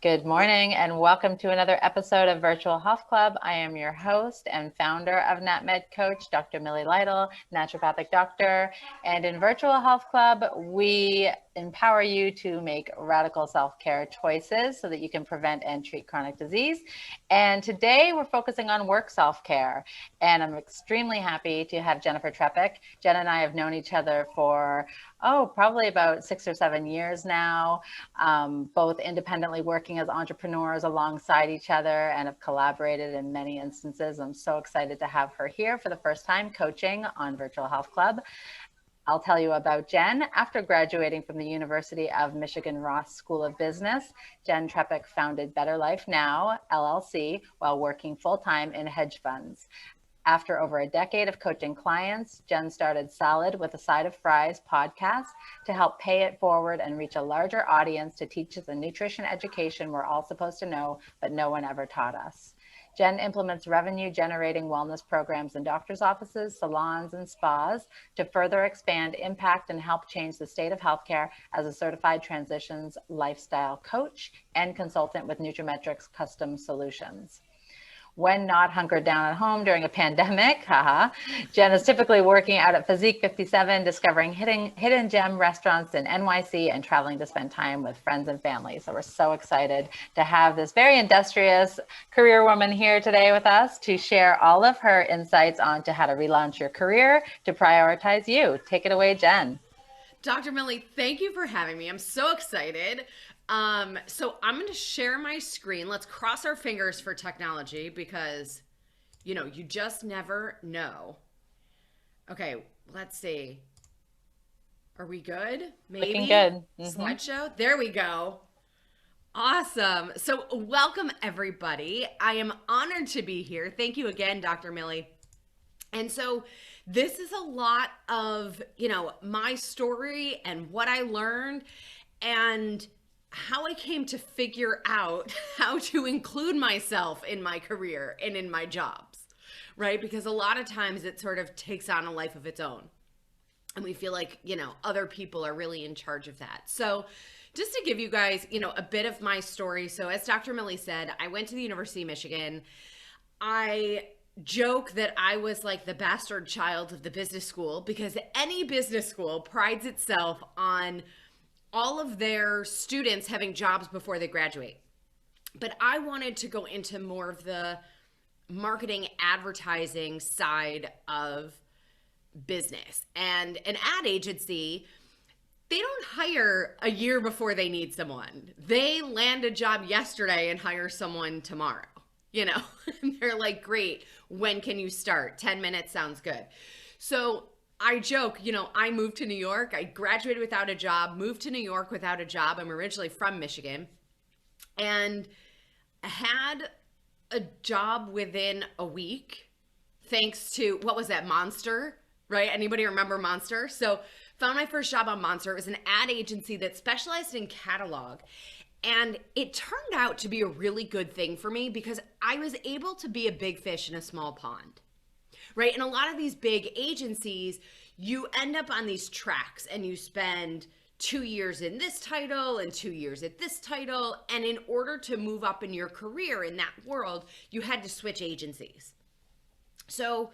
Good morning and welcome to another episode of Virtual Health Club. I am your host and founder of NatMed Coach, Dr. Millie Lytle, naturopathic doctor. And in Virtual Health Club, we empower you to make radical self-care choices so that you can prevent and treat chronic disease. And today we're focusing on work self-care. And I'm extremely happy to have Jennifer Trepic. Jen and I have known each other for probably about 6 or 7 years now, both independently working as entrepreneurs alongside each other and have collaborated in many instances. I'm so excited to have her here for the first time coaching on Virtual Health Club. I'll tell you about Jen. After graduating from the University of Michigan Ross School of Business, Jen Trepic founded Better Life Now, LLC, while working full-time in hedge funds. After over a decade of coaching clients, Jen started Salad with a Side of Fries podcast to help pay it forward and reach a larger audience to teach the nutrition education we're all supposed to know, but no one ever taught us. Jen implements revenue-generating wellness programs in doctors' offices, salons, and spas to further expand impact and help change the state of healthcare as a certified transitions lifestyle coach and consultant with Nutrimetrics Custom Solutions. When not hunkered down at home during a pandemic, Jen is typically working out at Physique 57, discovering hidden gem restaurants in NYC and traveling to spend time with friends and family. So we're so excited to have this very industrious career woman here today with us to share all of her insights on to how to relaunch your career, to prioritize you. Take it away, Jen. Dr. Millie, thank you for having me. I'm so excited. So I'm going to share my screen. Let's cross our fingers for technology because, you just never know. Okay, let's see. Are we good? Maybe. Looking good. Slideshow. There we go. Awesome. So welcome, everybody. I am honored to be here. Thank you again, Dr. Millie. And so this is a lot of, my story and what I learned and how I came to figure out how to include myself in my career and in my jobs, right? Because a lot of times it sort of takes on a life of its own. And we feel like, other people are really in charge of that. So just to give you guys, a bit of my story. So as Dr. Millie said, I went to the University of Michigan. I joke that I was like the bastard child of the business school because any business school prides itself on all of their students having jobs before they graduate. But I wanted to go into more of the marketing advertising side of business. And an ad agency, they don't hire a year before they need someone. They land a job yesterday and hire someone tomorrow. They're like, great, when can you start? 10 minutes sounds good. So I joke, I moved to New York. I graduated without a job, moved to New York without a job. I'm originally from Michigan and had a job within a week thanks to, what was that, Monster, right? Anybody remember Monster? So found my first job on Monster. It was an ad agency that specialized in catalog. And it turned out to be a really good thing for me because I was able to be a big fish in a small pond, right? And a lot of these big agencies, you end up on these tracks and you spend 2 years in this title and 2 years at this title. And in order to move up in your career in that world, you had to switch agencies. So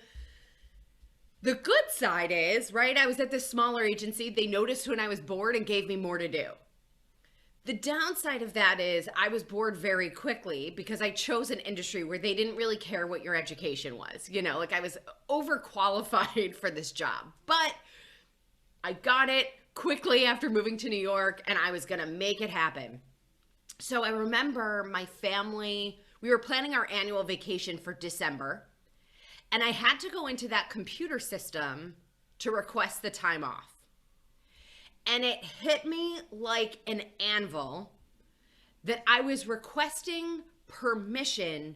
the good side is, right, I was at this smaller agency. They noticed when I was bored and gave me more to do. The downside of that is I was bored very quickly because I chose an industry where they didn't really care what your education was. I was overqualified for this job, but I got it quickly after moving to New York and I was going to make it happen. So I remember my family, we were planning our annual vacation for December and I had to go into that computer system to request the time off. And it hit me like an anvil that I was requesting permission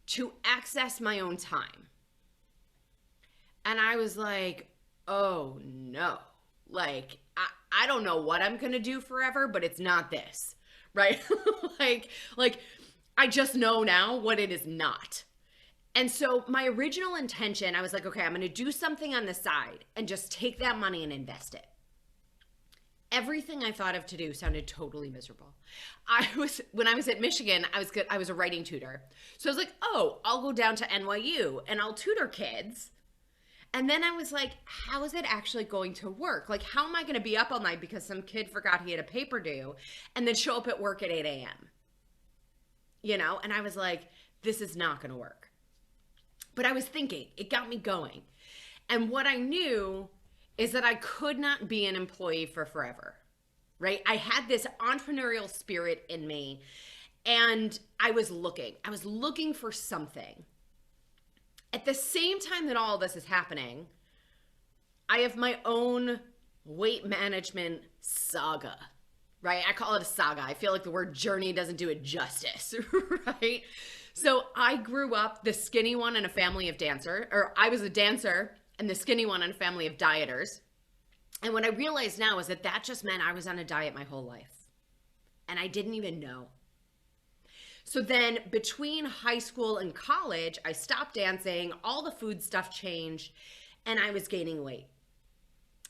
to access my own time. And I was like, oh no, like, I don't know what I'm going to do forever, but it's not this, right? like I just know now what it is not. And so my original intention, I was like, okay, I'm going to do something on the side and just take that money and invest it. Everything I thought of to do sounded totally miserable. When I was at Michigan, I was a writing tutor. So I was like, oh, I'll go down to NYU and I'll tutor kids. And then I was like, how is it actually going to work? Like, how am I going to be up all night because some kid forgot he had a paper due and then show up at work at 8 a.m.? You know? And I was like, this is not going to work. But I was thinking, it got me going. And what I knew is that I could not be an employee for forever, right? I had this entrepreneurial spirit in me and I was looking for something. At the same time that all of this is happening, I have my own weight management saga, right? I call it a saga. I feel like the word journey doesn't do it justice, right? So I grew up the skinny one in a family of dancers, or I was a dancer and the skinny one in a family of dieters. And what I realize now is that just meant I was on a diet my whole life. And I didn't even know. So then between high school and college, I stopped dancing, all the food stuff changed, and I was gaining weight.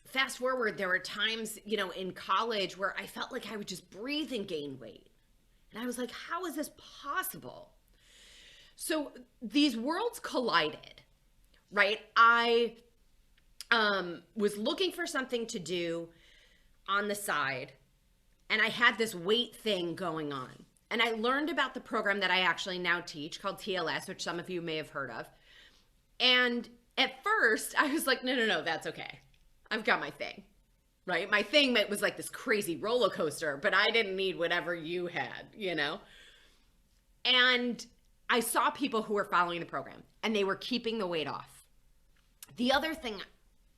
Fast forward, there were times, in college where I felt like I would just breathe and gain weight. And I was like, how is this possible? So these worlds collided, right? I was looking for something to do on the side, and I had this weight thing going on. And I learned about the program that I actually now teach called TLS, which some of you may have heard of. And at first, I was like, no, that's okay. I've got my thing, right? My thing was like this crazy roller coaster, but I didn't need whatever you had, And I saw people who were following the program, and they were keeping the weight off. The other thing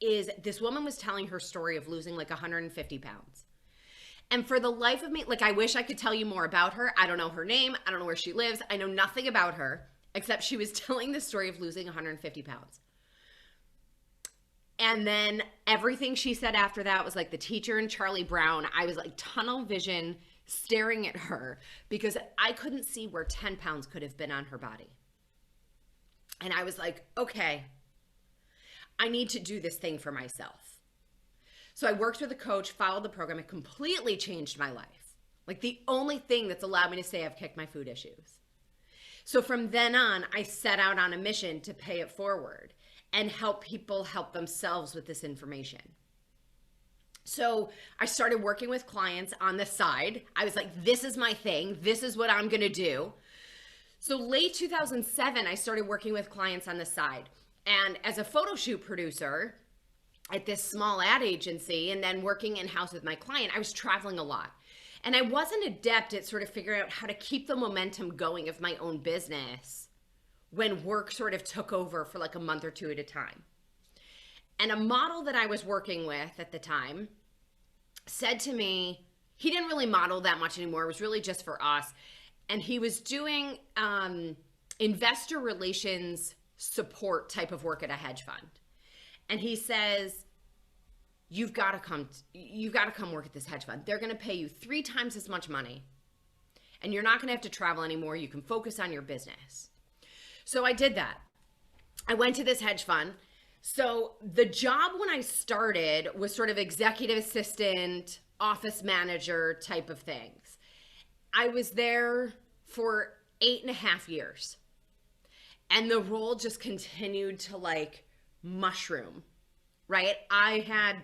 is this woman was telling her story of losing like 150 pounds. And for the life of me, like, I wish I could tell you more about her. I don't know her name. I don't know where she lives. I know nothing about her, except she was telling the story of losing 150 pounds. And then everything she said after that was like the teacher and Charlie Brown. I was like tunnel vision staring at her because I couldn't see where 10 pounds could have been on her body. And I was like, okay, I need to do this thing for myself. So I worked with a coach, followed the program. It completely changed my life. Like the only thing that's allowed me to say I've kicked my food issues. So from then on, I set out on a mission to pay it forward and help people help themselves with this information. So I started working with clients on the side. I was like, this is my thing. This is what I'm going to do. So late 2007, I started working with clients on the side. And as a photo shoot producer at this small ad agency and then working in-house with my client, I was traveling a lot. And I wasn't adept at sort of figuring out how to keep the momentum going of my own business when work sort of took over for like a month or two at a time. And a model that I was working with at the time said to me, he didn't really model that much anymore. It was really just for us. And he was doing investor relations support type of work at a hedge fund. And he says, you've got to come work at this hedge fund. They're going to pay you 3 times as much money. And you're not going to have to travel anymore. You can focus on your business. So I did that. I went to this hedge fund. So the job when I started was sort of executive assistant, office manager type of things. I was there for 8.5 years. And the role just continued to like mushroom, right? I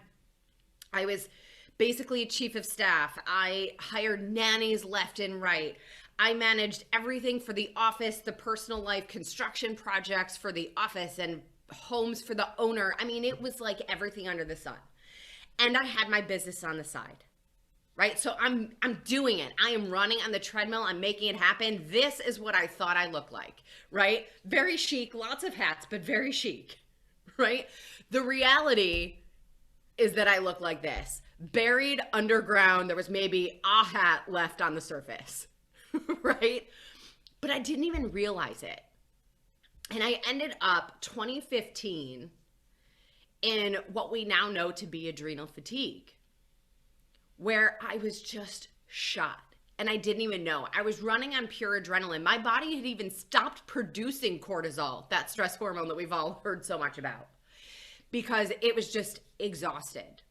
was basically a chief of staff. I hired nannies left and right. I managed everything for the office, the personal life, construction projects for the office and homes for the owner. I mean, it was like everything under the sun. And I had my business on the side, right? So I'm doing it. I am running on the treadmill. I'm making it happen. This is what I thought I looked like, right? Very chic, lots of hats, but very chic, right? The reality is that I look like this. Buried underground, there was maybe a hat left on the surface, right? But I didn't even realize it. And I ended up 2015 in what we now know to be adrenal fatigue, where I was just shot and I didn't even know. I was running on pure adrenaline. My body had even stopped producing cortisol, that stress hormone that we've all heard so much about, because it was just exhausted.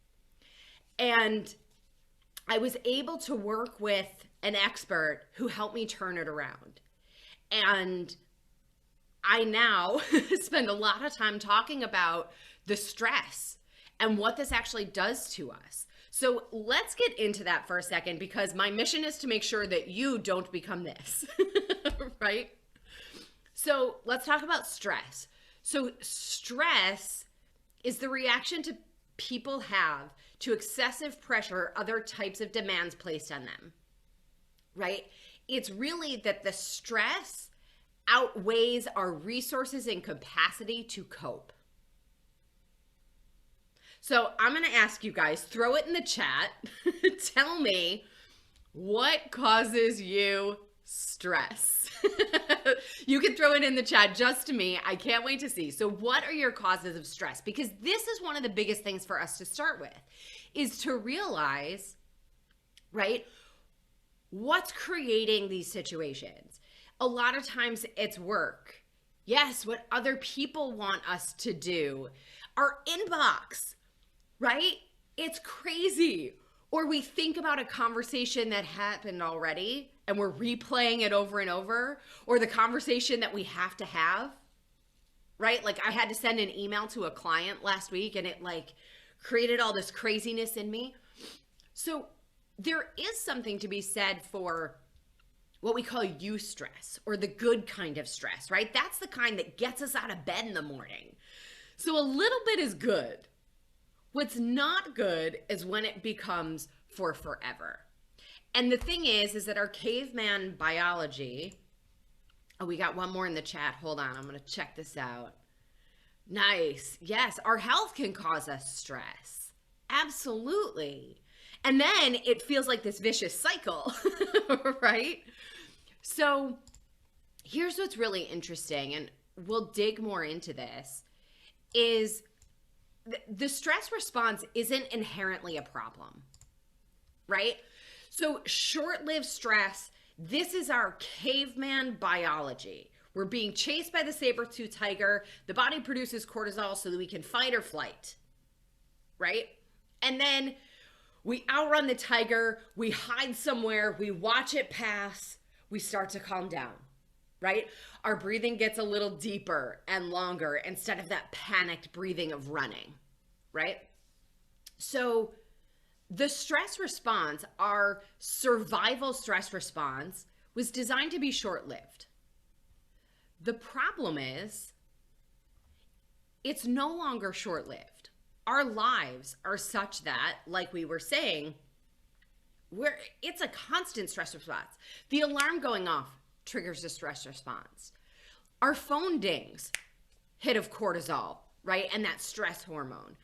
And I was able to work with an expert who helped me turn it around. And I now spend a lot of time talking about the stress and what this actually does to us. So let's get into that for a second, because my mission is to make sure that you don't become this, right? So let's talk about stress. So stress is the reaction to people have to excessive pressure or other types of demands placed on them, right? It's really that the stress outweighs our resources and capacity to cope. So I'm going to ask you guys, throw it in the chat. Tell me what causes you stress. You can throw it in the chat just to me. I can't wait to see. So what are your causes of stress? Because this is one of the biggest things for us to start with, is to realize, right, what's creating these situations. A lot of times it's work. Yes, what other people want us to do. Our inbox, right? It's crazy. Or we think about a conversation that happened already and we're replaying it over and over, or the conversation that we have to have, right? Like I had to send an email to a client last week and it like created all this craziness in me. So there is something to be said for what we call eustress, or the good kind of stress, right? That's the kind that gets us out of bed in the morning. So a little bit is good. What's not good is when it becomes for forever. And the thing is that our caveman biology, oh, we got one more in the chat. Hold on, I'm going to check this out. Nice. Yes, our health can cause us stress. Absolutely. And then it feels like this vicious cycle, right? So here's what's really interesting, and we'll dig more into this, is the stress response isn't inherently a problem, right? So short-lived stress, this is our caveman biology. We're being chased by the saber-toothed tiger. The body produces cortisol so that we can fight or flight, right? And then we outrun the tiger, we hide somewhere, we watch it pass, we start to calm down, right? Our breathing gets a little deeper and longer instead of that panicked breathing of running, right? So the stress response, our survival stress response, was designed to be short-lived. The problem is, it's no longer short-lived. Our lives are such that, like we were saying, it's a constant stress response. The alarm going off triggers a stress response. Our phone dings, hit of cortisol, right? And that stress hormone.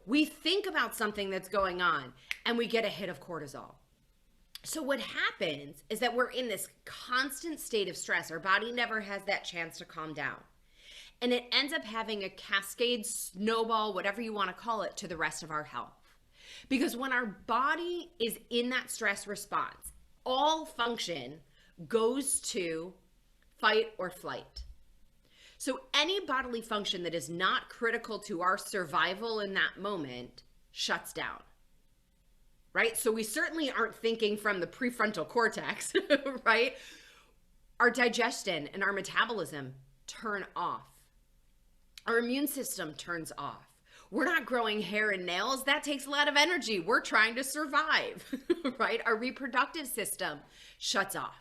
We think about something that's going on and we get a hit of cortisol. So what happens is that we're in this constant state of stress. Our body never has that chance to calm down. And it ends up having a cascade, snowball, whatever you want to call it, to the rest of our health. Because when our body is in that stress response, all function goes to fight or flight. So any bodily function that is not critical to our survival in that moment shuts down, right? So we certainly aren't thinking from the prefrontal cortex, right? Our digestion and our metabolism turn off. Our immune system turns off. We're not growing hair and nails. That takes a lot of energy. We're trying to survive, right? Our reproductive system shuts off.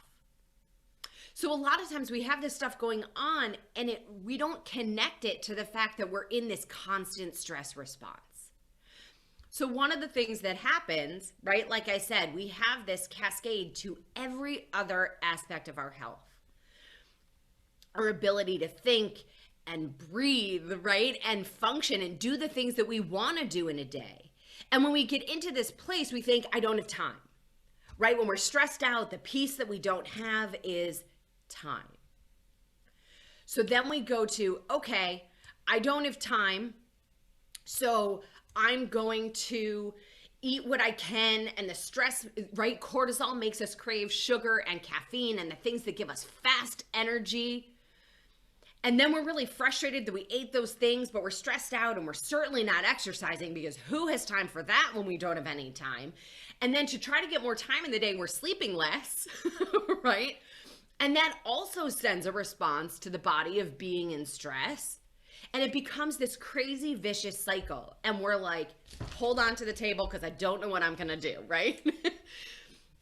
So a lot of times we have this stuff going on and we don't connect it to the fact that we're in this constant stress response. So one of the things that happens, right, like I said, we have this cascade to every other aspect of our health. Our ability to think and breathe, right, and function and do the things that we want to do in a day. And when we get into this place, we think, I don't have time, right? When we're stressed out, the piece that we don't have is time. So then we go to, okay, I don't have time, so I'm going to eat what I can, and the stress, right? Cortisol makes us crave sugar and caffeine and the things that give us fast energy. And then we're really frustrated that we ate those things, but we're stressed out and we're certainly not exercising, because who has time for that when we don't have any time? And then to try to get more time in the day, we're sleeping less, right? And that also sends a response to the body of being in stress. And it becomes this crazy vicious cycle. And we're like, hold on to the table because I don't know what I'm going to do, right?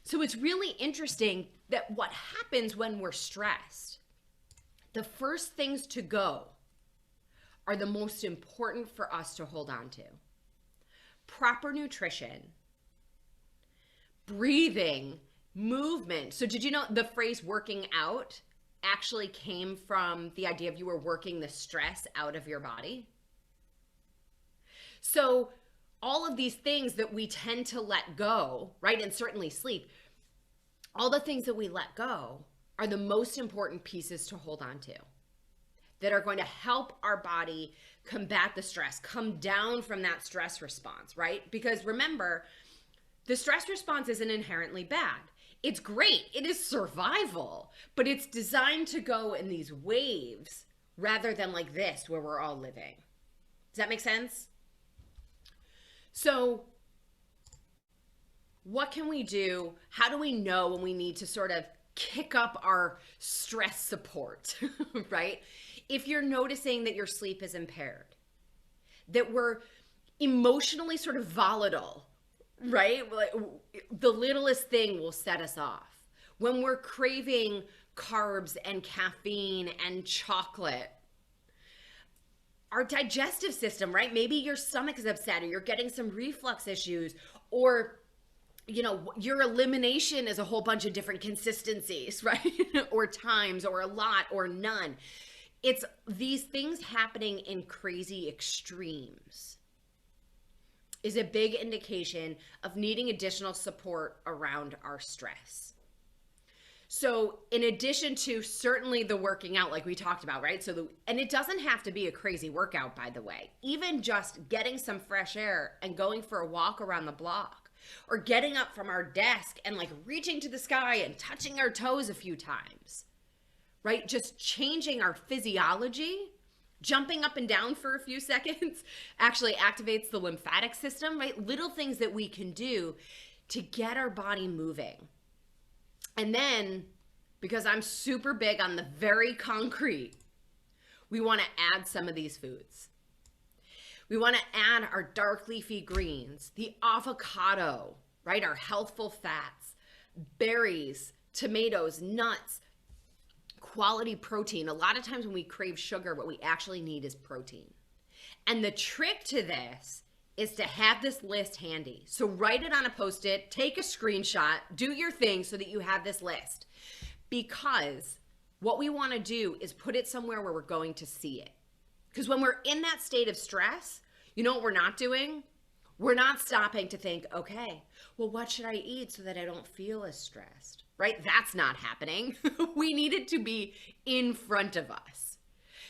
So it's really interesting that what happens when we're stressed, the first things to go are the most important for us to hold on to. Proper nutrition, breathing, movement. So did you know the phrase working out actually came from the idea of you were working the stress out of your body? So all of these things that we tend to let go, right? And certainly sleep, all the things that we let go are the most important pieces to hold on to that are going to help our body combat the stress, come down from that stress response, right? Because remember, the stress response isn't inherently bad. It's great. It is survival, but it's designed to go in these waves rather than like this where we're all living. Does that make sense? So what can we do? How do we know when we need to sort of kick up our stress support, right? If you're noticing that your sleep is impaired, that we're emotionally sort of volatile, right? Like, the littlest thing will set us off. When we're craving carbs and caffeine and chocolate, our digestive system, right? Maybe your stomach is upset, or you're getting some reflux issues, or you know, your elimination is a whole bunch of different consistencies, right? Or times, or a lot, or none. It's these things happening in crazy extremes is a big indication of needing additional support around our stress. So in addition to certainly the working out like we talked about, right? And it doesn't have to be a crazy workout, by the way. Even just getting some fresh air and going for a walk around the block, or getting up from our desk and like reaching to the sky and touching our toes a few times, right? Just changing our physiology, jumping up and down for a few seconds actually activates the lymphatic system, right? Little things that we can do to get our body moving. And then, because I'm super big on the very concrete, we want to add some of these foods. We want to add our dark leafy greens, the avocado, right? Our healthful fats, berries, tomatoes, nuts, quality protein. A lot of times when we crave sugar, what we actually need is protein. And the trick to this is to have this list handy. So write it on a Post-it, take a screenshot, do your thing so that you have this list. Because what we want to do is put it somewhere where we're going to see it. Because when we're in that state of stress, you know what we're not doing? We're not stopping to think, okay, well, what should I eat so that I don't feel as stressed, right? That's not happening. We need it to be in front of us.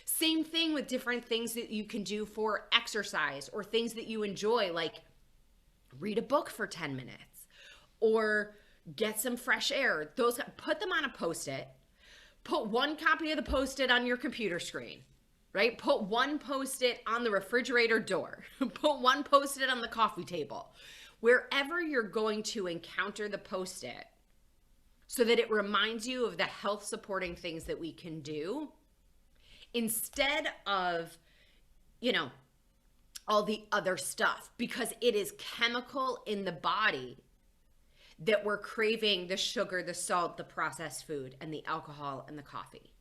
Same thing with different things that you can do for exercise or things that you enjoy, like read a book for 10 minutes or get some fresh air. Put them on a Post-it. Put one copy of the Post-it on your computer screen. Right? Put one Post-it on the refrigerator door. Put one Post-it on the coffee table. Wherever you're going to encounter the Post-it, so that it reminds you of the health supporting things that we can do instead of, you know, all the other stuff, because it is chemical in the body that we're craving the sugar, the salt, the processed food, and the alcohol and the coffee.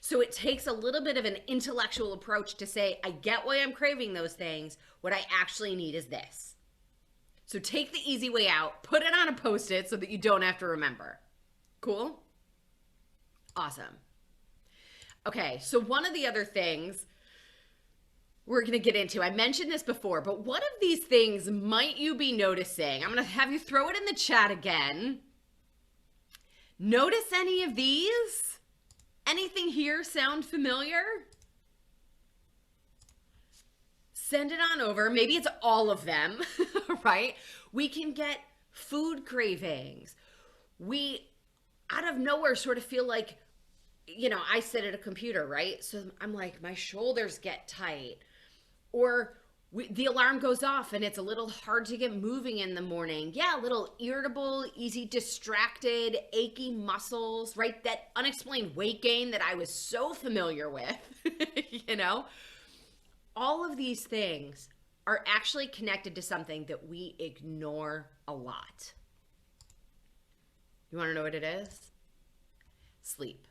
So it takes a little bit of an intellectual approach to say, I get why I'm craving those things. What I actually need is this. So take the easy way out, put it on a Post-it so that you don't have to remember. Cool? Awesome. Okay, so one of the other things we're going to get into, I mentioned this before, but what of these things might you be noticing? I'm going to have you throw it in the chat again. Notice any of these? Anything here sound familiar? Send it on over. Maybe it's all of them, right? We can get food cravings. We, out of nowhere, sort of feel like, you know, I sit at a computer, right? So I'm like, my shoulders get tight. Or the alarm goes off and it's a little hard to get moving in the morning. Yeah, a little irritable, easy distracted, achy muscles, right? That unexplained weight gain that I was so familiar with, you know? All of these things are actually connected to something that we ignore a lot. You want to know what it is? Sleep.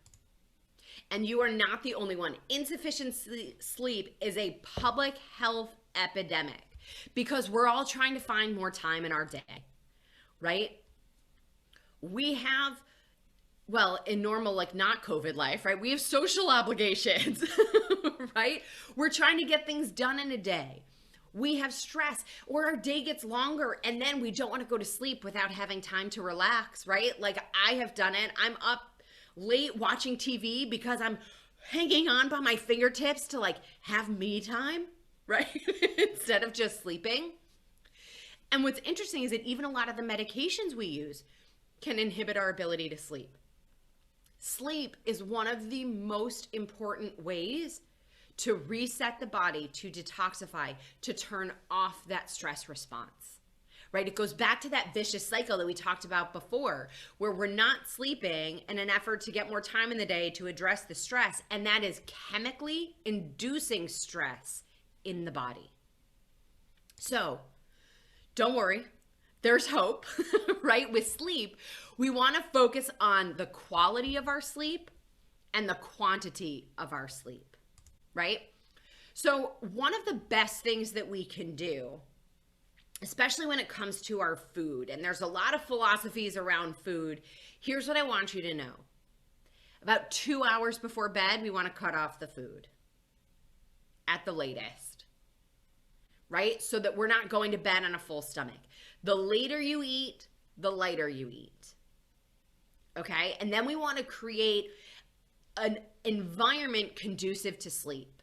And you are not the only one. Insufficient sleep is a public health epidemic because we're all trying to find more time in our day, right? We have, well, in normal, like not COVID life, right? We have social obligations, right? We're trying to get things done in a day. We have stress, or our day gets longer and then we don't want to go to sleep without having time to relax, right? Like I have done it. I'm up late watching TV because I'm hanging on by my fingertips to like have me time, right? Instead of just sleeping. And what's interesting is that even a lot of the medications we use can inhibit our ability to sleep. Sleep is one of the most important ways to reset the body, to detoxify, to turn off that stress response. Right? It goes back to that vicious cycle that we talked about before, where we're not sleeping in an effort to get more time in the day to address the stress, and that is chemically inducing stress in the body. So don't worry, there's hope, right? With sleep, we want to focus on the quality of our sleep and the quantity of our sleep, right? So one of the best things that we can do, especially when it comes to our food, and there's a lot of philosophies around food. Here's what I want you to know. About 2 hours before bed, we want to cut off the food at the latest, right? So that we're not going to bed on a full stomach. The later you eat, the lighter you eat, okay? And then we want to create an environment conducive to sleep.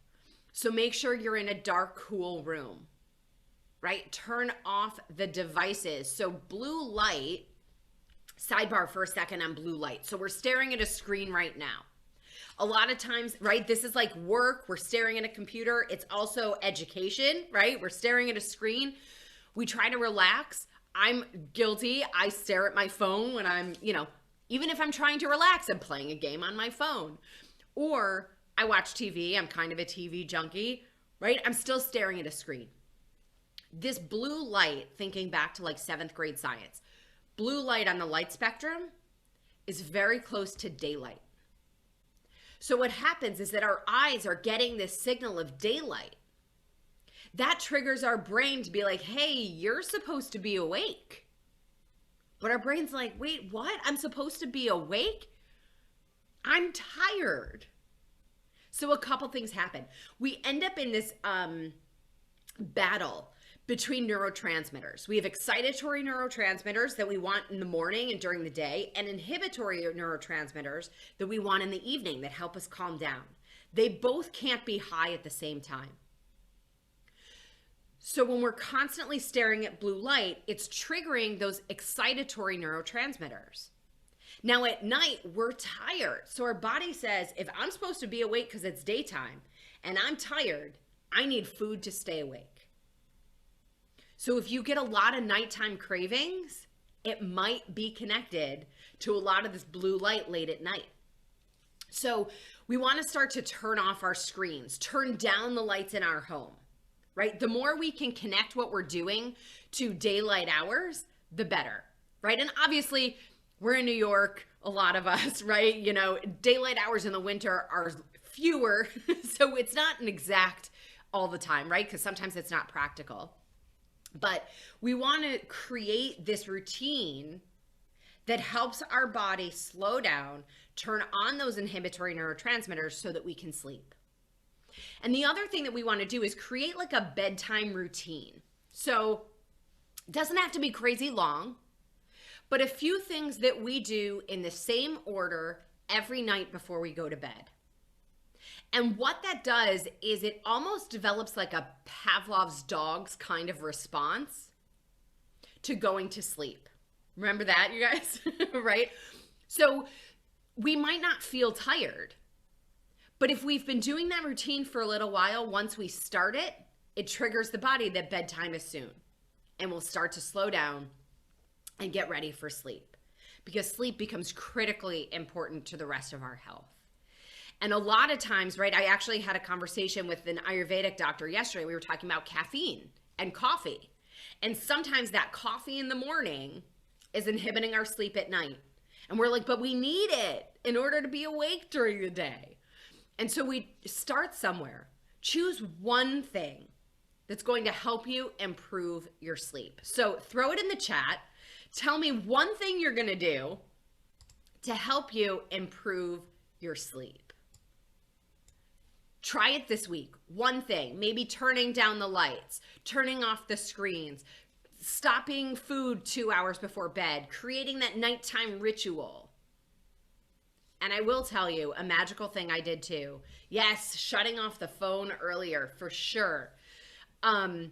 So make sure you're in a dark, cool room. Right? Turn off the devices. So blue light, sidebar for a second on blue light. So we're staring at a screen right now. A lot of times, right? This is like work. We're staring at a computer. It's also education, right? We're staring at a screen. We try to relax. I'm guilty. I stare at my phone when I'm, even if I'm trying to relax, I'm playing a game on my phone. Or I watch TV. I'm kind of a TV junkie, right? I'm still staring at a screen. This blue light, thinking back to like 7th grade science, blue light on the light spectrum is very close to daylight. So what happens is that our eyes are getting this signal of daylight. That triggers our brain to be like, hey, you're supposed to be awake. But our brain's like, wait, what? I'm supposed to be awake? I'm tired. So a couple things happen. We end up in this battle between neurotransmitters. We have excitatory neurotransmitters that we want in the morning and during the day, and inhibitory neurotransmitters that we want in the evening that help us calm down. They both can't be high at the same time. So when we're constantly staring at blue light, it's triggering those excitatory neurotransmitters. Now at night, we're tired. So our body says, if I'm supposed to be awake because it's daytime and I'm tired, I need food to stay awake. So if you get a lot of nighttime cravings, it might be connected to a lot of this blue light late at night. So we want to start to turn off our screens, turn down the lights in our home, right? The more we can connect what we're doing to daylight hours, the better, right? And obviously we're in New York, a lot of us, right? Daylight hours in the winter are fewer. So it's not an exact all the time, right? Because sometimes it's not practical. But we want to create this routine that helps our body slow down, turn on those inhibitory neurotransmitters so that we can sleep. And the other thing that we want to do is create like a bedtime routine. So it doesn't have to be crazy long, but a few things that we do in the same order every night before we go to bed. And what that does is it almost develops like a Pavlov's dogs kind of response to going to sleep. Remember that, you guys? Right? So we might not feel tired, but if we've been doing that routine for a little while, once we start it, it triggers the body that bedtime is soon, and we'll start to slow down and get ready for sleep, because sleep becomes critically important to the rest of our health. And a lot of times, right, I actually had a conversation with an Ayurvedic doctor yesterday. We were talking about caffeine and coffee. And sometimes that coffee in the morning is inhibiting our sleep at night. And we're like, but we need it in order to be awake during the day. And so we start somewhere. Choose one thing that's going to help you improve your sleep. So throw it in the chat. Tell me one thing you're going to do to help you improve your sleep. Try it this week. One thing, maybe turning down the lights, turning off the screens, stopping food 2 hours before bed, creating that nighttime ritual. And I will tell you a magical thing I did too. Yes, shutting off the phone earlier for sure. I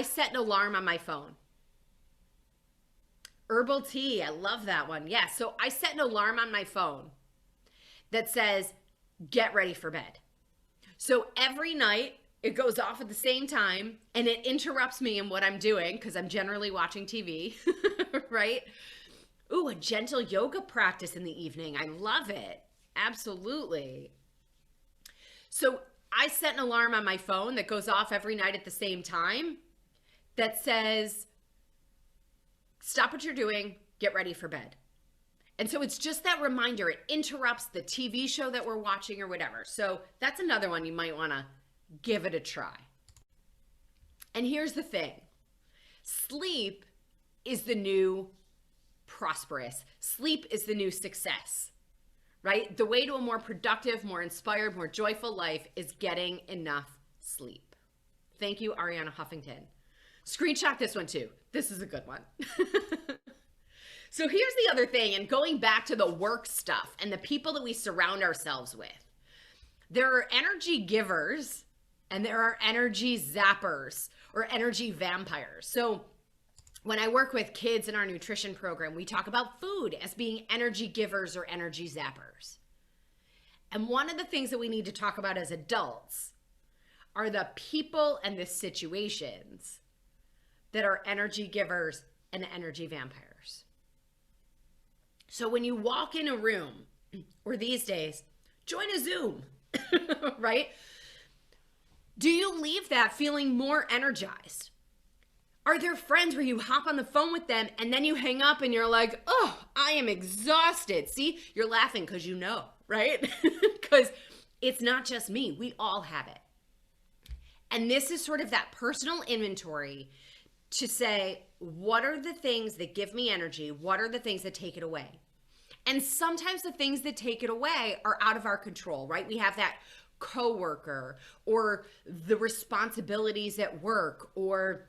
set an alarm on my phone. Herbal tea, I love that one. Yeah, so I set an alarm on my phone that says, get ready for bed. So every night it goes off at the same time and it interrupts me in what I'm doing because I'm generally watching TV, right? Ooh, a gentle yoga practice in the evening. I love it. Absolutely. So I set an alarm on my phone that goes off every night at the same time that says, stop what you're doing, get ready for bed. And so it's just that reminder. It interrupts the TV show that we're watching or whatever. So that's another one you might want to give it a try. And here's the thing. Sleep is the new prosperous. Sleep is the new success, right? The way to a more productive, more inspired, more joyful life is getting enough sleep. Thank you, Ariana Huffington. Screenshot this one too. This is a good one. So here's the other thing, and going back to the work stuff and the people that we surround ourselves with. There are energy givers and there are energy zappers or energy vampires. So when I work with kids in our nutrition program, we talk about food as being energy givers or energy zappers. And one of the things that we need to talk about as adults are the people and the situations that are energy givers and energy vampires. So when you walk in a room, or these days, join a Zoom, right? Do you leave that feeling more energized? Are there friends where you hop on the phone with them and then you hang up and you're like, oh, I am exhausted. See, you're laughing because you know, right? Because it's not just me. We all have it. And this is sort of that personal inventory to say, what are the things that give me energy? What are the things that take it away? And sometimes the things that take it away are out of our control, right? We have that coworker or the responsibilities at work or,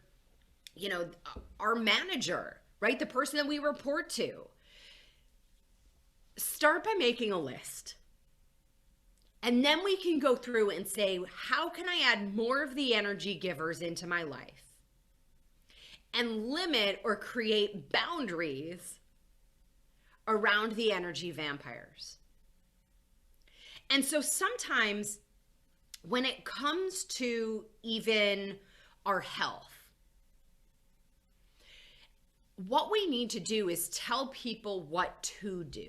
you know, our manager, right? The person that we report to. Start by making a list. And then we can go through and say, how can I add more of the energy givers into my life? And limit or create boundaries around the energy vampires. And so sometimes when it comes to even our health, what we need to do is tell people what to do.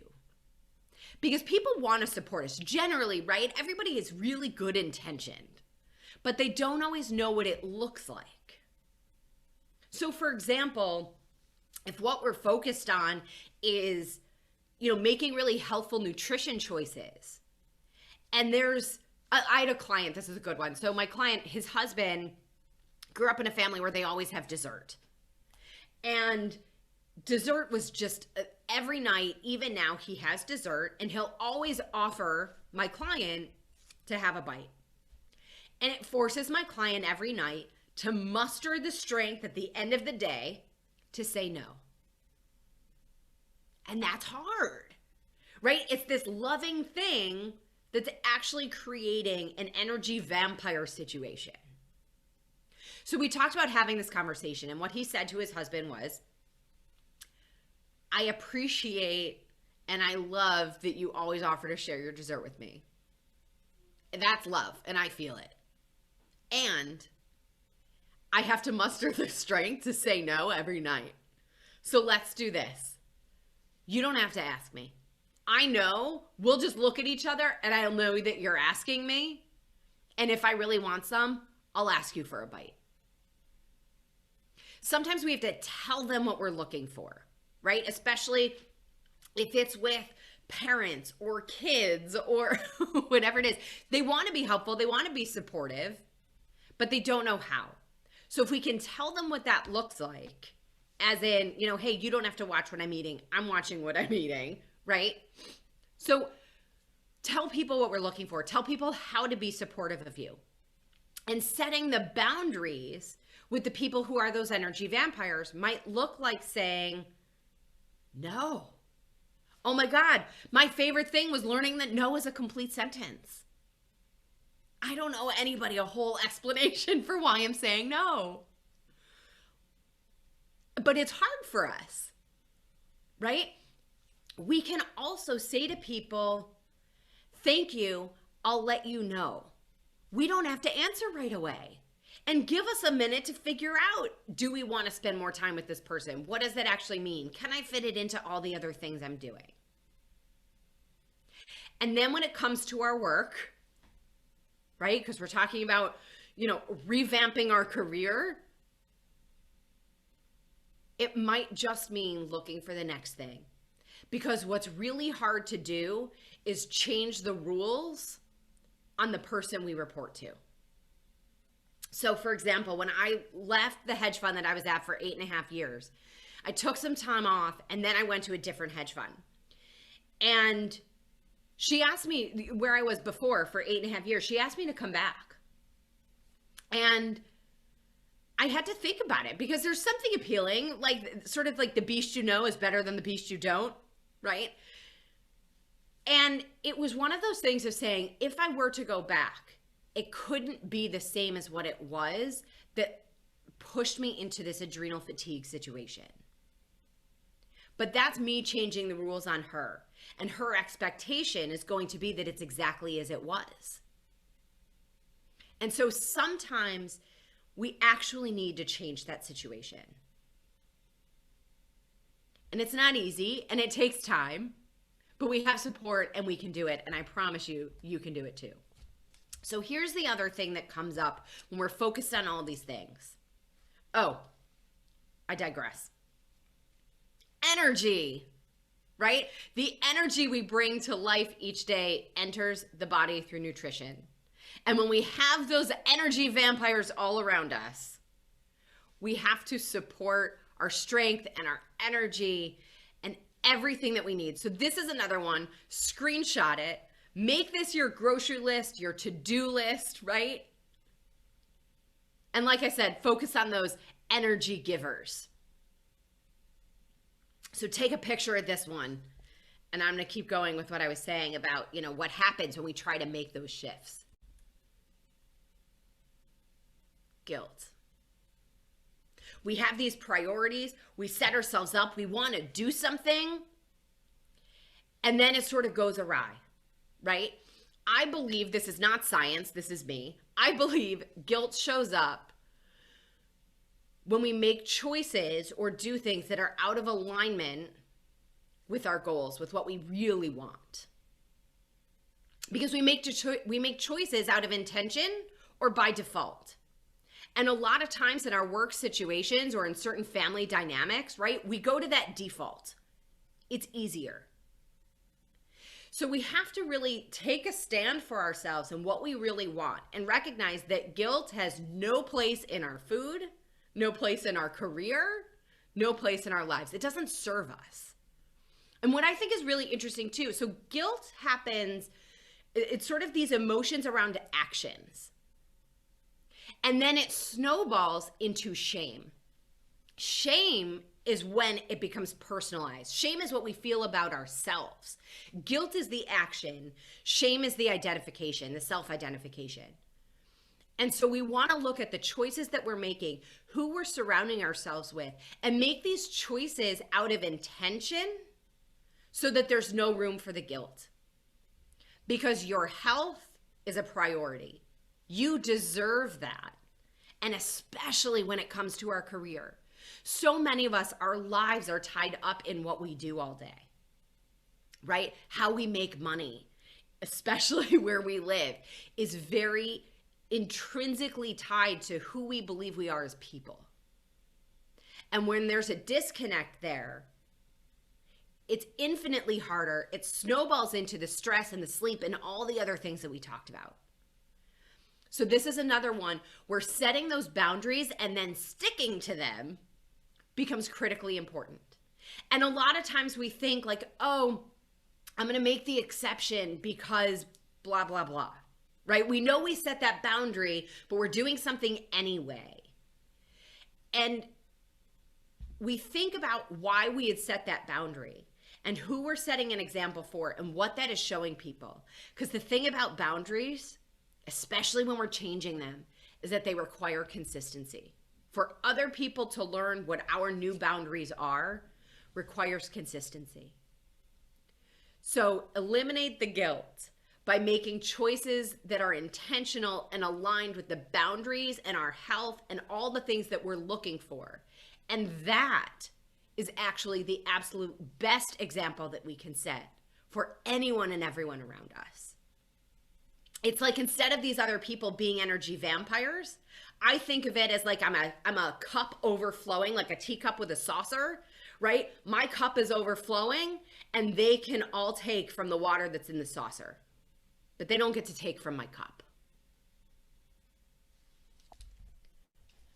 Because people want to support us generally, right? Everybody is really good intentioned, but they don't always know what it looks like. So for example, if what we're focused on is, you know, making really healthful nutrition choices, and I had a client, this is a good one. So my client, his husband grew up in a family where they always have dessert. And dessert was just every night, even now he has dessert, and he'll always offer my client to have a bite. And it forces my client every night to muster the strength at the end of the day to say no. And that's hard, right? It's this loving thing that's actually creating an energy vampire situation. So we talked about having this conversation, and what he said to his husband was, I appreciate and I love that you always offer to share your dessert with me. And that's love, and I feel it. And I have to muster the strength to say no every night. So let's do this. You don't have to ask me. I know we'll just look at each other and I'll know that you're asking me. And if I really want some, I'll ask you for a bite. Sometimes we have to tell them what we're looking for, right? Especially if it's with parents or kids or whatever it is. They want to be helpful. They want to be supportive, but they don't know how. So if we can tell them what that looks like, as in, hey, you don't have to watch what I'm eating. I'm watching what I'm eating, right? So tell people what we're looking for. Tell people how to be supportive of you. And setting the boundaries with the people who are those energy vampires might look like saying, no. Oh my God, my favorite thing was learning that no is a complete sentence. I don't owe anybody a whole explanation for why I'm saying no. But it's hard for us, right? We can also say to people, thank you, I'll let you know. We don't have to answer right away. And give us a minute to figure out, do we want to spend more time with this person? What does that actually mean? Can I fit it into all the other things I'm doing? And then when it comes to our work, right? Because we're talking about, revamping our career. It might just mean looking for the next thing. Because what's really hard to do is change the rules on the person we report to. So for example, when I left the hedge fund that I was at for 8.5 years, I took some time off and then I went to a different hedge fund. And she asked me where I was before for 8.5 years. She asked me to come back. And I had to think about it because there's something appealing, like sort of like the beast you know is better than the beast you don't, right? And it was one of those things of saying, if I were to go back, it couldn't be the same as what it was that pushed me into this adrenal fatigue situation. But that's me changing the rules on her. And her expectation is going to be that it's exactly as it was. And so sometimes we actually need to change that situation. And it's not easy and it takes time, but we have support and we can do it. And I promise you, you can do it too. So here's the other thing that comes up when we're focused on all these things. Oh, I digress. Energy, right? The energy we bring to life each day enters the body through nutrition. And when we have those energy vampires all around us, we have to support our strength and our energy and everything that we need. So this is another one. Screenshot it. Make this your grocery list, your to-do list, right? And like I said, focus on those energy givers. So take a picture of this one. And I'm going to keep going with what I was saying about, what happens when we try to make those shifts. Guilt. We have these priorities. We set ourselves up. We want to do something. And then it sort of goes awry. Right? I believe this is not science. This is me. I believe guilt shows up when we make choices or do things that are out of alignment with our goals, with what we really want. Because we make choices out of intention or by default. And a lot of times in our work situations or in certain family dynamics, right, we go to that default. It's easier. So we have to really take a stand for ourselves and what we really want and recognize that guilt has no place in our food, no place in our career, no place in our lives. It doesn't serve us. And what I think is really interesting too, so guilt happens, it's sort of these emotions around actions. And then it snowballs into shame. Shame is when it becomes personalized. Shame is what we feel about ourselves. Guilt is the action. Shame is the identification, the self-identification. And so we want to look at the choices that we're making, who we're surrounding ourselves with, and make these choices out of intention so that there's no room for the guilt. Because your health is a priority. You deserve that. And especially when it comes to our career. So many of us, our lives are tied up in what we do all day, right? How we make money, especially where we live, is very intrinsically tied to who we believe we are as people. And when there's a disconnect there, it's infinitely harder. It snowballs into the stress and the sleep and all the other things that we talked about. So this is another one where setting those boundaries and then sticking to them becomes critically important. And a lot of times we think like, oh, I'm going to make the exception because blah, blah, blah, right? We know we set that boundary, but we're doing something anyway. And we think about why we had set that boundary and who we're setting an example for and what that is showing people. Because the thing about boundaries, especially when we're changing them, is that they require consistency. For other people to learn what our new boundaries are requires consistency. So eliminate the guilt by making choices that are intentional and aligned with the boundaries and our health and all the things that we're looking for. And that is actually the absolute best example that we can set for anyone and everyone around us. It's like instead of these other people being energy vampires, I think of it as like I'm a cup overflowing, like a teacup with a saucer, right? My cup is overflowing and they can all take from the water that's in the saucer, but they don't get to take from my cup.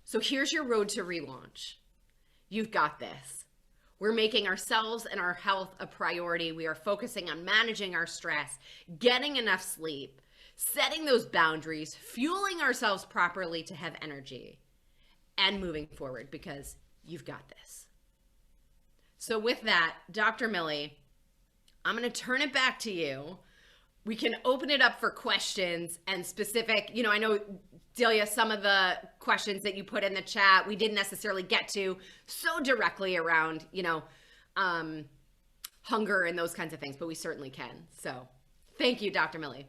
So here's your road to relaunch. You've got this. We're making ourselves and our health a priority. We are focusing on managing our stress, getting enough sleep, setting those boundaries, fueling ourselves properly to have energy, and moving forward because you've got this. So with that, Dr. Millie, I'm going to turn it back to you. We can open it up for questions and specific, I know, Delia, some of the questions that you put in the chat, we didn't necessarily get to so directly around, hunger and those kinds of things, but we certainly can. So thank you, Dr. Millie.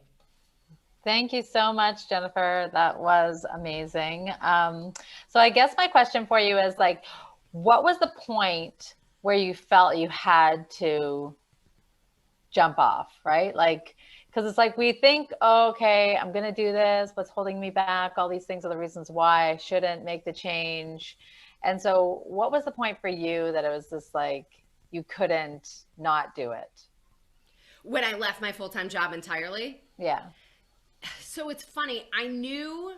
Thank you so much, Jennifer. That was amazing. So I guess my question for you is like, what was the point where you felt you had to jump off, right? Like, because it's like we think, oh, okay, I'm going to do this. What's holding me back? All these things are the reasons why I shouldn't make the change. And so what was the point for you that it was just like you couldn't not do it? When I left my full-time job entirely? Yeah. So it's funny. I knew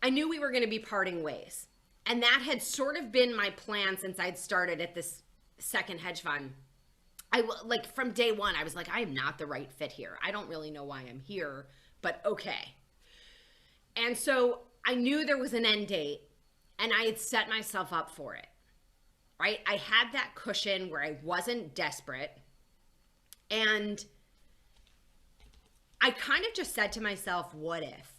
we were going to be parting ways. And that had sort of been my plan since I'd started at this second hedge fund. From day one, I was like, I am not the right fit here. I don't really know why I'm here, but okay. And so I knew there was an end date and I had set myself up for it, right? I had that cushion where I wasn't desperate. And I kind of just said to myself, what if?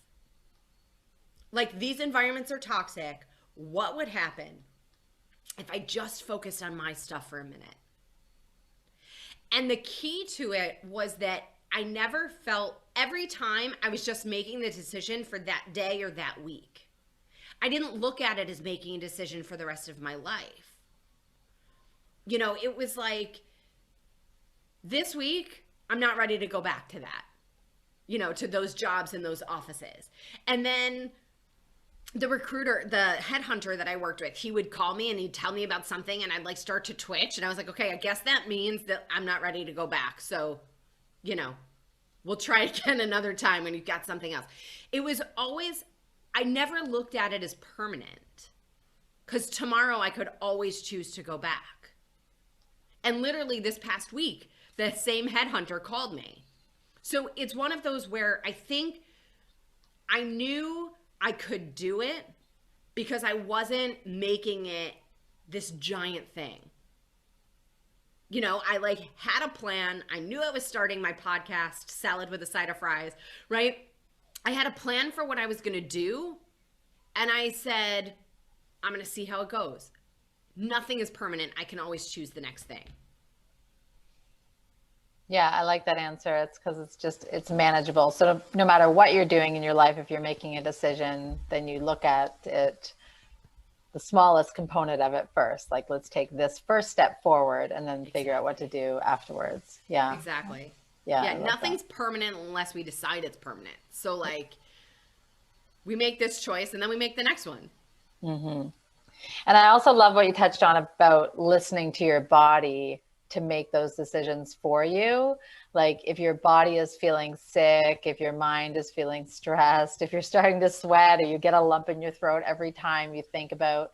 Like, these environments are toxic. What would happen if I just focused on my stuff for a minute? And the key to it was that I never felt, every time I was just making the decision for that day or that week. I didn't look at it as making a decision for the rest of my life. It was like, this week, I'm not ready to go back to that, to those jobs and those offices. And then the recruiter, the headhunter that I worked with, he would call me and he'd tell me about something and I'd start to twitch. And I was like, okay, I guess that means that I'm not ready to go back. So, we'll try again another time when you've got something else. It was always, I never looked at it as permanent because tomorrow I could always choose to go back. And literally this past week, the same headhunter called me. So it's one of those where I think I knew I could do it because I wasn't making it this giant thing. I had a plan. I knew I was starting my podcast, Salad with a Side of Fries, right? I had a plan for what I was going to do. And I said, I'm going to see how it goes. Nothing is permanent. I can always choose the next thing. Yeah, I like that answer. It's because it's manageable. So no matter what you're doing in your life, if you're making a decision, then you look at it, the smallest component of it first. Like, let's take this first step forward and then figure out what to Exactly. do afterwards. Yeah. Exactly. Yeah, Yeah, I love that. nothing's permanent unless we decide it's permanent. So like we make this choice and then we make the next one. Hmm. And I also love what you touched on about listening to your body to make those decisions for you. Like if your body is feeling sick, if your mind is feeling stressed, if you're starting to sweat or you get a lump in your throat every time you think about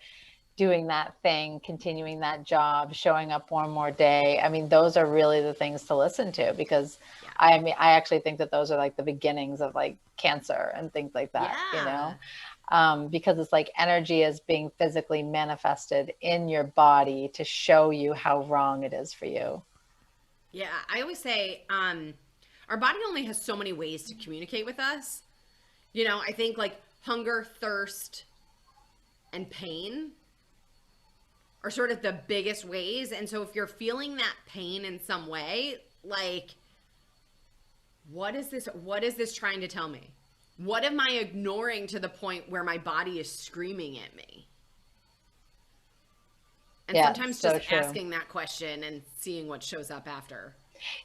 doing that thing, continuing that job, showing up one more day. I mean, those are really the things to listen to because Yeah. I mean, I actually think that those are like the beginnings of like cancer and things like that, Yeah. because it's like energy is being physically manifested in your body to show you how wrong it is for you. Yeah. I always say, our body only has so many ways to communicate with us. You know, I think like hunger, thirst, and pain are sort of the biggest ways. And so if you're feeling that pain in some way, like what is this trying to tell me? What am I ignoring to the point where my body is screaming at me? And Yeah, sometimes just so true. asking that question and seeing what shows up after.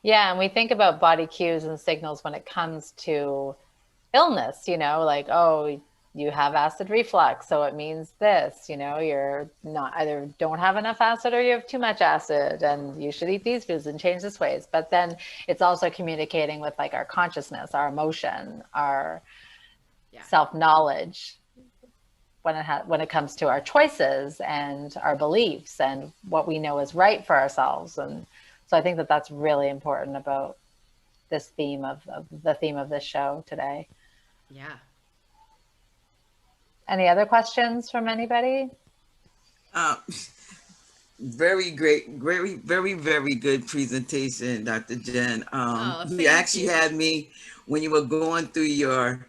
Yeah, and we think about body cues and signals when it comes to illness, like, oh, you have acid reflux, so it means this, you're not either don't have enough acid or you have too much acid and you should eat these foods and change this ways. But then it's also communicating with like our consciousness, our emotion, our Yeah. self-knowledge when it comes to our choices and our beliefs and what we know is right for ourselves. And so I think that that's really important about this theme of the theme of this show today. Yeah. Any other questions from anybody? Uh, Very great, very good presentation, Dr. Jen. Oh, You thank actually you. had me when you were going through your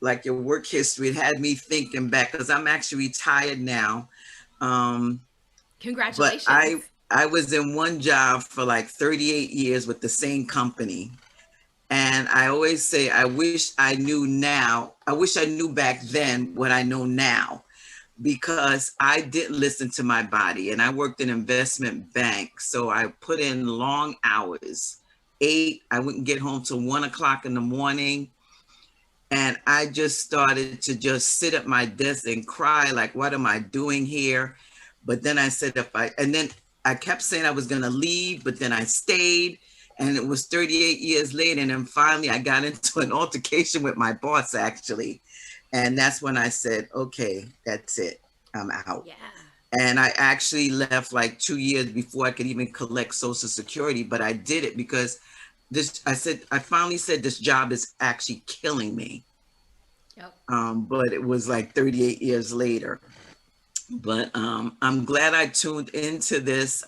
like your work history. It had me thinking back because I'm actually retired now. Um, but Congratulations. I was in one job for like 38 years with the same company. And I always say, I wish I knew now. I wish I knew back then what I know now because I didn't listen to my body and I worked in investment bank. So I put in long hours. 8, I wouldn't get home till 1 o'clock in the morning. And I just started to just sit at my desk and cry, like, what am I doing here? But then I said, and then I kept saying I was going to leave, but then I stayed. And it was 38 years later. And then finally I got into an altercation with my boss, actually. And that's when I said, okay, that's it. I'm out. Yeah. And I actually left like 2 years before I could even collect Social Security. But I did it because I finally said, this job is actually killing me. Yep. But it was like 38 years later. But I'm glad I tuned into this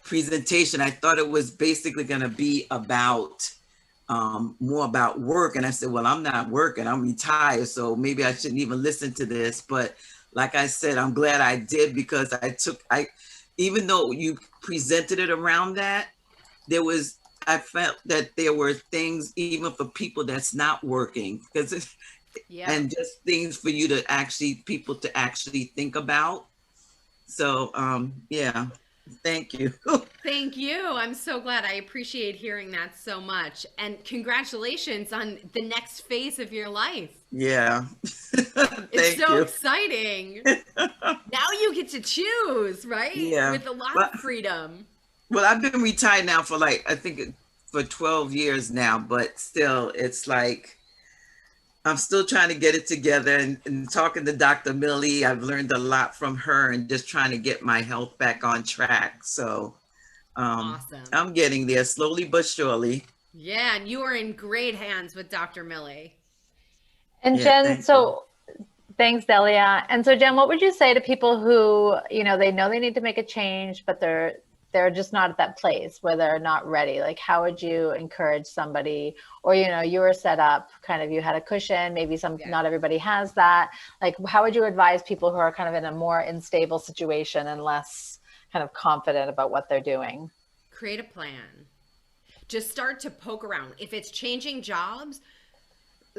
presentation. I thought it was basically going to be about more about work. And I said, well, I'm not working, I'm retired. So maybe I shouldn't even listen to this. But like I said, I'm glad I did because even though you presented it around that, I felt that there were things even for people that's not working because Yep. and just things for you to actually people to actually think about. So yeah, thank you. Thank you. I'm so glad. I appreciate hearing that so much. And congratulations on the next phase of your life. Yeah. It's Thank so you. exciting. Now you get to choose, right? Yeah. With a lot Well, of freedom. well, I've been retired now for like I think for 12 years now, but still it's like I'm still trying to get it together and talking to Dr. Millie, I've learned a lot from her and just trying to get my health back on track. So Awesome. I'm getting there slowly but surely. Yeah, and you are in great hands with Dr. Millie. And Yeah, Jen, thank you. so thanks, Delia. And so, Jen, what would you say to people who, they know they need to make a change, but they're just not at that place where they're not ready? Like, how would you encourage somebody? Or, you were set up, kind of, you had a cushion, maybe Yeah. not everybody has that. Like, how would you advise people who are kind of in a more unstable situation and less kind of confident about what they're doing? Create a plan. Just start to poke around. If it's changing jobs,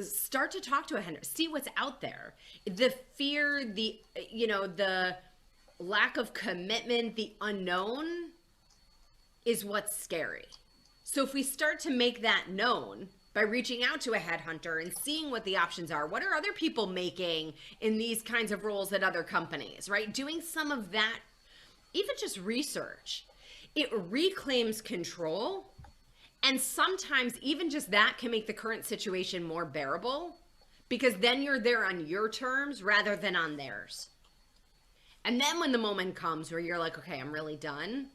start to talk to a hunter, see what's out there. The fear, the lack of commitment, the unknown is what's scary. So if we start to make that known by reaching out to a headhunter and seeing what the options are, what are other people making in these kinds of roles at other companies, right? Doing some of that, even just research, it reclaims control. And sometimes even just that can make the current situation more bearable, because then you're there on your terms rather than on theirs. And then when the moment comes where you're like, okay, I'm really done,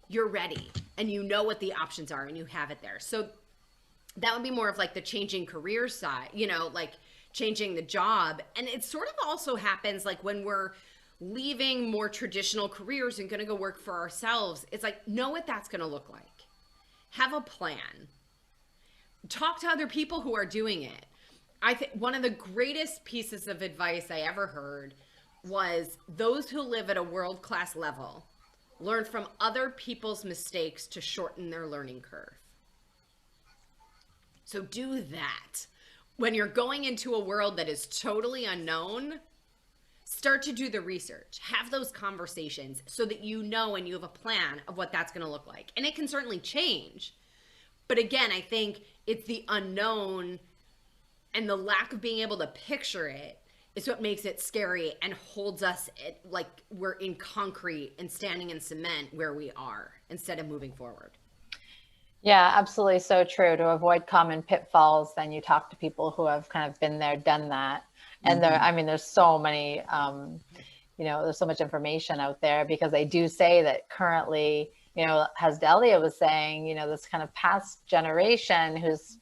you're ready and you know what the options are and you have it there. So that would be more of like the changing career side, like changing the job. And it sort of also happens like when we're leaving more traditional careers and going to go work for ourselves. It's like, know what that's going to look like. Have a plan. Talk to other people who are doing it. I think one of the greatest pieces of advice I ever heard was those who live at a world-class level learn from other people's mistakes to shorten their learning curve. So do that. When you're going into a world that is totally unknown, start to do the research. Have those conversations so that you know and you have a plan of what that's going to look like. And it can certainly change. But again, I think it's the unknown and the lack of being able to picture it is what makes it scary and holds us like we're in concrete and standing in cement where we are instead of moving forward. Yeah, absolutely. So true. To avoid common pitfalls, then you talk to people who have kind of been there, done that. And there's so many, there's so much information out there, because they do say that currently, as Delia was saying, this kind of past generation who's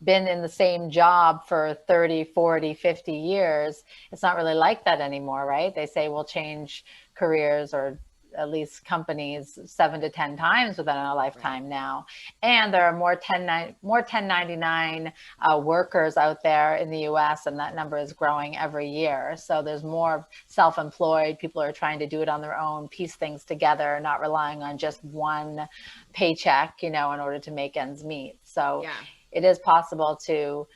been in the same job for 30, 40, 50 years, it's not really like that anymore, right? They say we'll change careers, or at least companies, 7 to 10 times within a lifetime now. And there are more 1099 workers out there in the US, and that number is growing every year. So there's more self-employed. People are trying to do it on their own, piece things together, not relying on just one paycheck, in order to make ends meet. So it is possible to,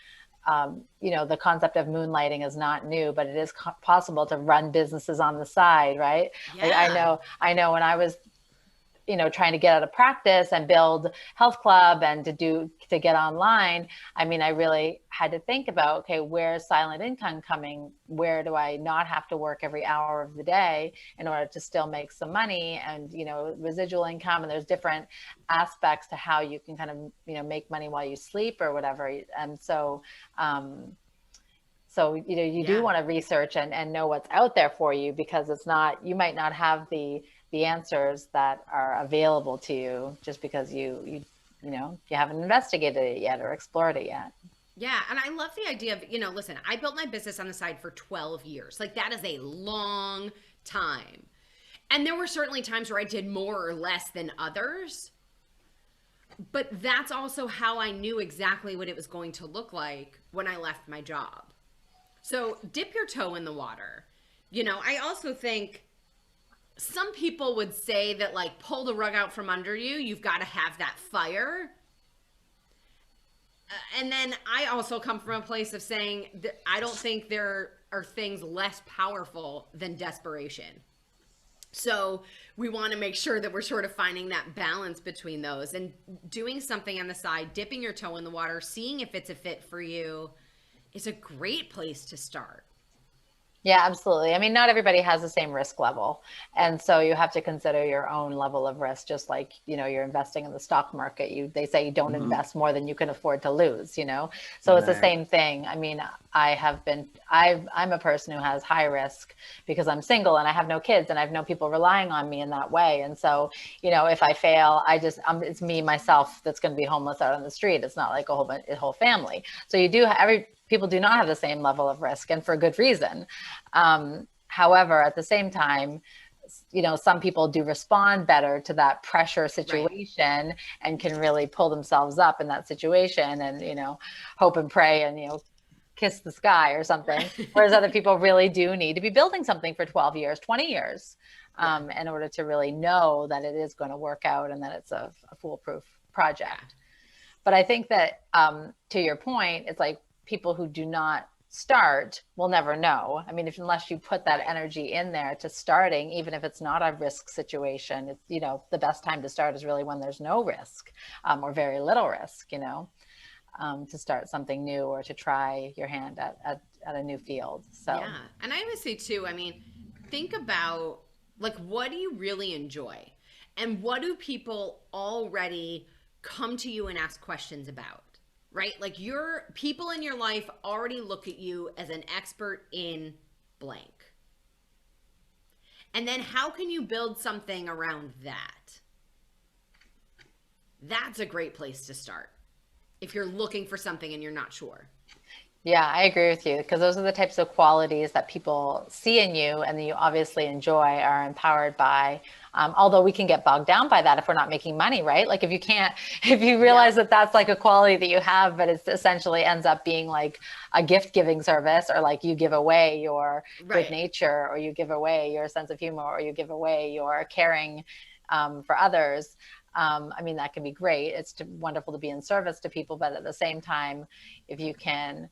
the concept of moonlighting is not new, but it is possible to run businesses on the side, right? Yeah. Like I know when I was, trying to get out of practice and build Health Club and to get online, I really had to think about, okay, where's silent income coming? Where do I not have to work every hour of the day in order to still make some money, and, residual income? And there's different aspects to how you can kind of, make money while you sleep or whatever. And so, you do want to research and know what's out there for you, because you might not have the answers that are available to you just because you haven't investigated it yet or explored it yet. Yeah. And I love the idea of, listen, I built my business on the side for 12 years. Like, that is a long time. And there were certainly times where I did more or less than others. But that's also how I knew exactly what it was going to look like when I left my job. So dip your toe in the water. I also think some people would say that, like, pull the rug out from under you. You've got to have that fire. And then I also come from a place of saying that I don't think there are things less powerful than desperation. So we want to make sure that we're sort of finding that balance between those and doing something on the side, dipping your toe in the water, seeing if it's a fit for you is a great place to start. Yeah, absolutely. Not everybody has the same risk level. And so you have to consider your own level of risk, just like, you're investing in the stock market. They say you don't invest more than you can afford to lose, So it's the same thing. I'm a person who has high risk because I'm single and I have no kids and I have no people relying on me in that way. And so, if I fail, it's me, myself, that's going to be homeless out on the street. It's not like a whole family. So people do not have the same level of risk, and for good reason. However, at the same time, some people do respond better to that pressure situation and can really pull themselves up in that situation and, hope and pray and, kiss the sky or something. Whereas other people really do need to be building something for 12 years, 20 years, in order to really know that it is going to work out and that it's a foolproof project. But I think that to your point, it's like people who do not start will never know. I mean, unless you put that energy in there to starting, even if it's not a risk situation, it's, you know, the best time to start is really when there's no risk or very little risk, you know, to start something new or to try your hand at a new field. So yeah, and I always say too, I mean, think about like, what do you really enjoy, and what do people already come to you and ask questions about? Right? Like, your people in your life already look at you as an expert in blank. And then how can you build something around that? That's a great place to start if you're looking for something and you're not sure. yeah, I agree with you, because those are the types of qualities that people see in you and that you obviously enjoy, are empowered by. Although we can get bogged down by that if we're not making money, right? Like if you realize that that's like a quality that you have, but it essentially ends up being like a gift giving service, or like you give away your good nature, or you give away your sense of humor, or you give away your caring for others. I mean, that can be great. It's wonderful to be in service to people, but at the same time, if you can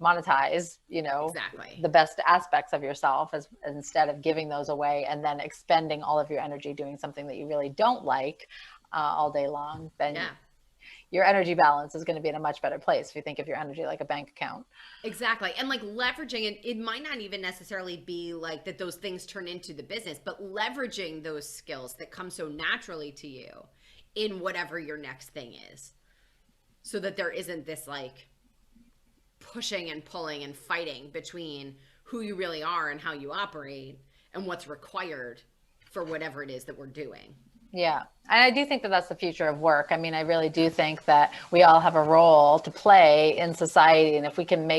monetize, you know, the best aspects of yourself, instead of giving those away and then expending all of your energy doing something that you really don't like all day long, then your energy balance is going to be in a much better place if you think of your energy like a bank account. Exactly. And like leveraging it, it might not even necessarily be like that those things turn into the business, but leveraging those skills that come so naturally to you in whatever your next thing is, so that there isn't this like pushing and pulling and fighting between who you really are and how you operate and what's required for whatever it is that we're doing. Yeah. And I do think that that's the future of work. I mean, I really do think that we all have a role to play in society. And if we can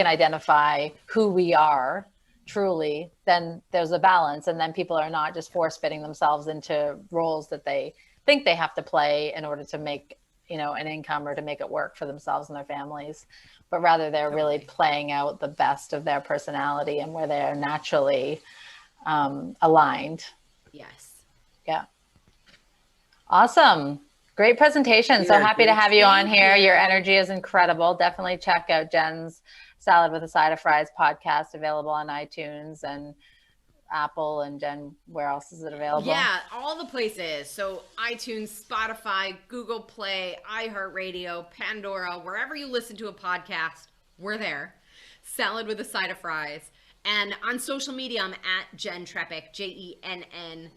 identify who we are truly, then there's a balance. And then people are not just force fitting themselves into roles that they think they have to play in order to make, you know, an income or to make it work for themselves and their families, but rather they're really playing out the best of their personality and where they're naturally aligned. Yes. Yeah. Awesome. Great presentation. So happy to have you on here. Your energy is incredible. Definitely check out Jen's Salad with a Side of Fries podcast, available on iTunes and Apple. And Jen, where else is it available? Yeah, all the places. So iTunes, Spotify, Google Play, iHeartRadio, Pandora, wherever you listen to a podcast, we're there. Salad with a Side of Fries. And on social media, I'm at Jen Trepeck, JENNTREPECK.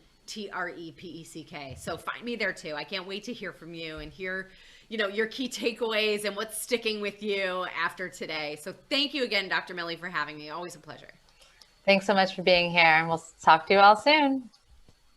So find me there too. I can't wait to hear from you and hear, you know, your key takeaways and what's sticking with you after today. So thank you again, Dr. Millie, for having me. Always a pleasure. Thanks so much for being here, and we'll talk to you all soon.